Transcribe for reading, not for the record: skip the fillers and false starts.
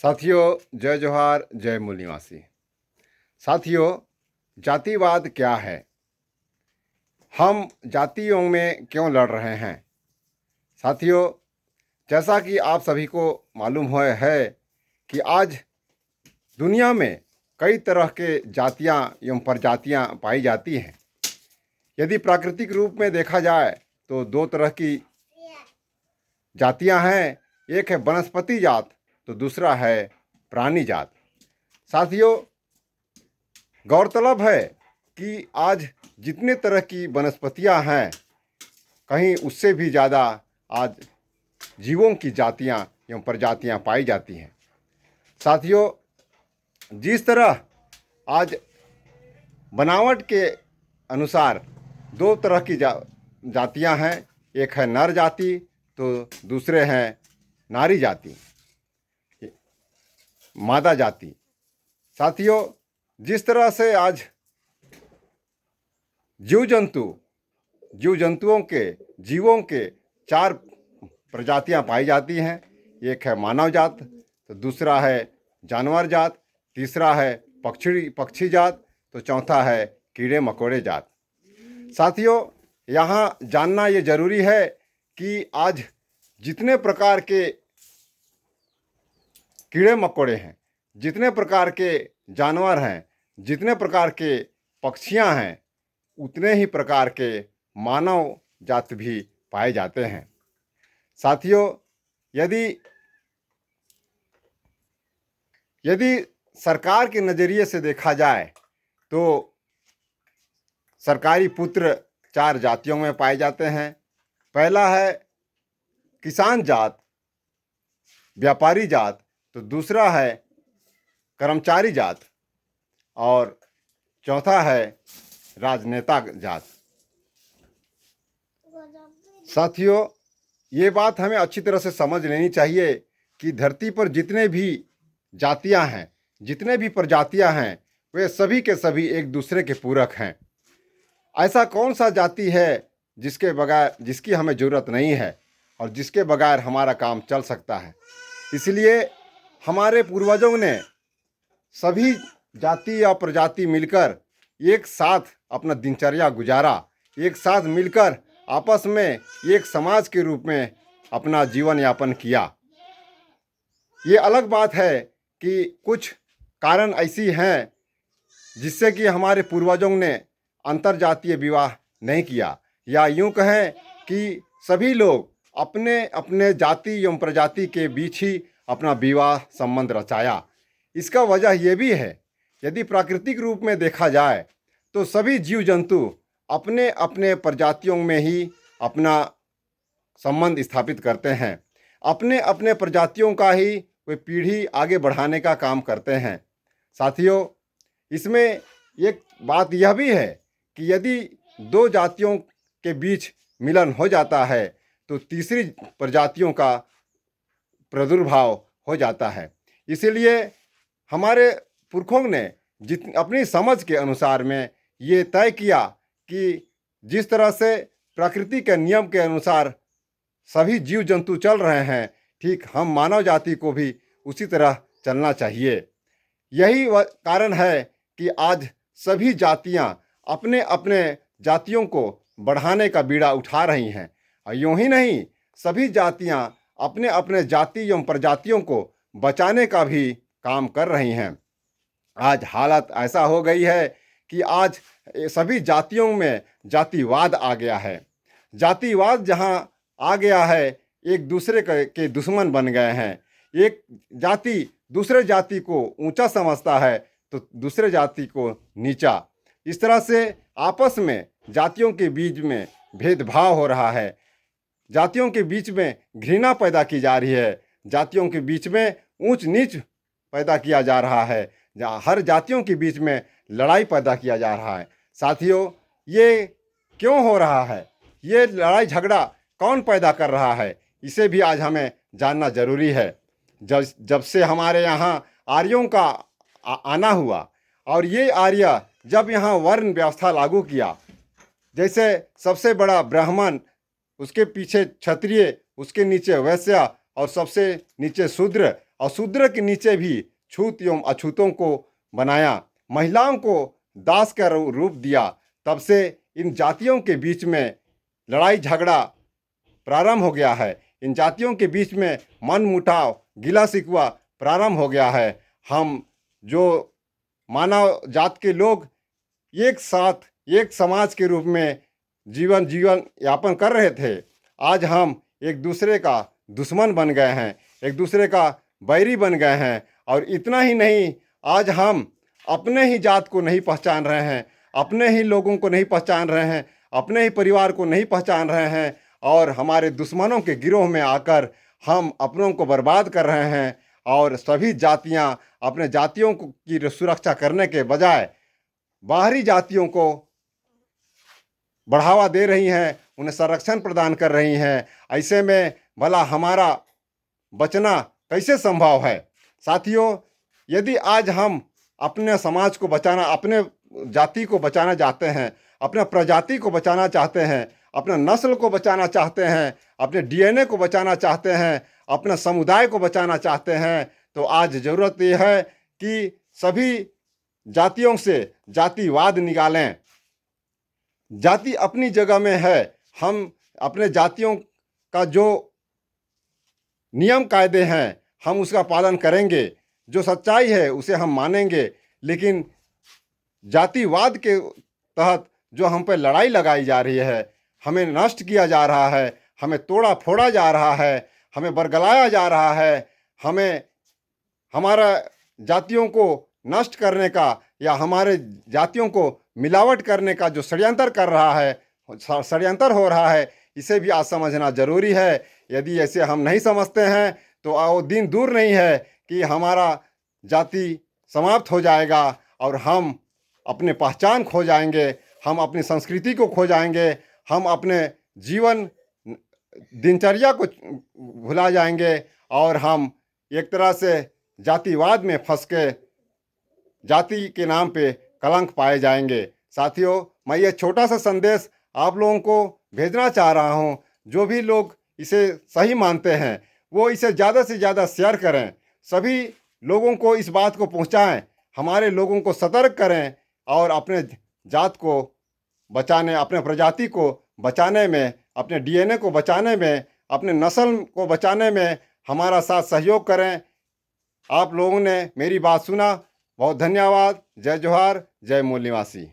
साथियों, जय जोहार, जय मूल निवासी। साथियों, जातिवाद क्या है? हम जातियों में क्यों लड़ रहे हैं? साथियों, जैसा कि आप सभी को मालूम है कि आज दुनिया में कई तरह के जातियां एवं प्रजातियां पाई जाती हैं। यदि प्राकृतिक रूप में देखा जाए तो दो तरह की जातियां हैं। एक है वनस्पति जात तो दूसरा है प्राणी जात। साथियों, गौरतलब है कि आज जितने तरह की वनस्पतियां हैं, कहीं उससे भी ज़्यादा आज जीवों की जातियां एवं प्रजातियां पाई जाती हैं। साथियों, जिस तरह आज बनावट के अनुसार दो तरह की जातियां हैं, एक है नर जाति तो दूसरे हैं नारी जाति, मादा जाति। साथियों, जिस तरह से आज जीवों के चार प्रजातियां पाई जाती हैं। एक है मानव जात तो दूसरा है जानवर जात, तीसरा है पक्षी जात तो चौथा है कीड़े मकोड़े जात। साथियों, यहाँ जानना ये जरूरी है कि आज जितने प्रकार के कीड़े मकोड़े हैं, जितने प्रकार के जानवर हैं, जितने प्रकार के पक्षियां हैं, उतने ही प्रकार के मानव जात भी पाए जाते हैं। साथियों, यदि सरकार के नज़रिए से देखा जाए तो सरकारी पुत्र चार जातियों में पाए जाते हैं। पहला है किसान जात, व्यापारी जात तो दूसरा है कर्मचारी जात और चौथा है राजनेता जात। साथियों, ये बात हमें अच्छी तरह से समझ लेनी चाहिए कि धरती पर जितने भी जातियां हैं, जितने भी प्रजातियां हैं, वे सभी के सभी एक दूसरे के पूरक हैं। ऐसा कौन सा जाति है जिसकी हमें ज़रूरत नहीं है और जिसके बगैर हमारा काम चल सकता है? इसलिए हमारे पूर्वजों ने सभी जाति या प्रजाति मिलकर एक साथ अपना दिनचर्या गुजारा, एक साथ मिलकर आपस में एक समाज के रूप में अपना जीवन यापन किया। ये अलग बात है कि कुछ कारण ऐसी हैं जिससे कि हमारे पूर्वजों ने अंतरजातीय विवाह नहीं किया, या यूं कहें कि सभी लोग अपने अपने जाति एवं प्रजाति के बीच ही अपना विवाह संबंध रचाया। इसका वजह यह भी है, यदि प्राकृतिक रूप में देखा जाए तो सभी जीव जंतु अपने अपने प्रजातियों में ही अपना संबंध स्थापित करते हैं, अपने अपने प्रजातियों का ही वे पीढ़ी आगे बढ़ाने का काम करते हैं। साथियों, इसमें एक बात यह भी है कि यदि दो जातियों के बीच मिलन हो जाता है तो तीसरी प्रजातियों का प्रादुर्भाव हो जाता है। इसीलिए हमारे पुरखों ने अपनी समझ के अनुसार में ये तय किया कि जिस तरह से प्रकृति के नियम के अनुसार सभी जीव जंतु चल रहे हैं, ठीक हम मानव जाति को भी उसी तरह चलना चाहिए। यही कारण है कि आज सभी जातियां अपने अपने जातियों को बढ़ाने का बीड़ा उठा रही हैं, और यूं ही नहीं, सभी जातियां अपने अपने जाति एवं प्रजातियों को बचाने का भी काम कर रही हैं। आज हालत ऐसा हो गई है कि आज सभी जातियों में जातिवाद आ गया है। जातिवाद जहां आ गया है, एक दूसरे के दुश्मन बन गए हैं। एक जाति दूसरे जाति को ऊंचा समझता है तो दूसरे जाति को नीचा। इस तरह से आपस में जातियों के बीच में भेदभाव हो रहा है, जातियों के बीच में घृणा पैदा की जा रही है, जातियों के बीच में ऊंच नीच पैदा किया जा रहा है, जहाँ हर जातियों के बीच में लड़ाई पैदा किया जा रहा है। साथियों, ये क्यों हो रहा है? ये लड़ाई झगड़ा कौन पैदा कर रहा है? इसे भी आज हमें जानना जरूरी है। जब से हमारे यहाँ आर्यों का आना हुआ और ये आर्य जब यहाँ वर्ण व्यवस्था लागू किया, जैसे सबसे बड़ा ब्राह्मण, उसके पीछे क्षत्रिय, उसके नीचे वैश्य और सबसे नीचे शूद्र और शूद्र के नीचे भी छूत एवं अछूतों को बनाया, महिलाओं को दास का रूप दिया। तब से इन जातियों के बीच में लड़ाई झगड़ा प्रारंभ हो गया है। इन जातियों के बीच में मन मुटाव, गिला शिकवा प्रारंभ हो गया है। हम जो मानव जात के लोग एक साथ एक समाज के रूप में जीवन यापन कर रहे थे, आज हम एक दूसरे का दुश्मन बन गए हैं, एक दूसरे का बैरी बन गए हैं। और इतना ही नहीं, आज हम अपने ही जात को नहीं पहचान रहे हैं, अपने ही लोगों को नहीं पहचान रहे हैं, अपने ही परिवार को नहीं पहचान रहे हैं, और हमारे दुश्मनों के गिरोह में आकर हम अपनों को बर्बाद कर रहे हैं। और सभी जातियां अपने जातियों की सुरक्षा करने के बजाय बाहरी जातियों को बढ़ावा दे रही हैं, उन्हें संरक्षण प्रदान कर रही हैं। ऐसे में भला हमारा बचना कैसे संभव है? साथियों, यदि आज हम अपने समाज को बचाना, अपने जाति को बचाना चाहते हैं, अपने प्रजाति को बचाना चाहते हैं, अपने नस्ल को बचाना चाहते हैं, अपने डीएनए को बचाना चाहते हैं, अपने समुदाय को बचाना चाहते हैं, तो आज ज़रूरत यह है कि सभी जातियों से जातिवाद निकालें। जाति अपनी जगह में है, हम अपने जातियों का जो नियम कायदे हैं हम उसका पालन करेंगे, जो सच्चाई है उसे हम मानेंगे। लेकिन जातिवाद के तहत जो हम पर लड़ाई लगाई जा रही है, हमें नष्ट किया जा रहा है, हमें तोड़ा फोड़ा जा रहा है, हमें बरगलाया जा रहा है, हमें हमारा जातियों को नष्ट करने का या हमारे जातियों को मिलावट करने का जो षड्यंत्र कर रहा है, षड्यंत्र हो रहा है, इसे भी आज समझना जरूरी है। यदि ऐसे हम नहीं समझते हैं तो वो दिन दूर नहीं है कि हमारा जाति समाप्त हो जाएगा और हम अपने पहचान खो जाएंगे, हम अपनी संस्कृति को खो जाएंगे, हम अपने जीवन दिनचर्या को भुला जाएंगे और हम एक तरह से जातिवाद में फंस के जाति के नाम पे कलंक पाए जाएंगे। साथियों, मैं ये छोटा सा संदेश आप लोगों को भेजना चाह रहा हूँ। जो भी लोग इसे सही मानते हैं वो इसे ज़्यादा से ज़्यादा शेयर करें, सभी लोगों को इस बात को पहुँचाएं, हमारे लोगों को सतर्क करें और अपने जात को बचाने, अपने प्रजाति को बचाने में, अपने डीएनए को बचाने में, अपने नस्ल को बचाने में हमारा साथ सहयोग करें। आप लोगों ने मेरी बात सुना, बहुत धन्यवाद। जय जोहार, जय मूल निवासी।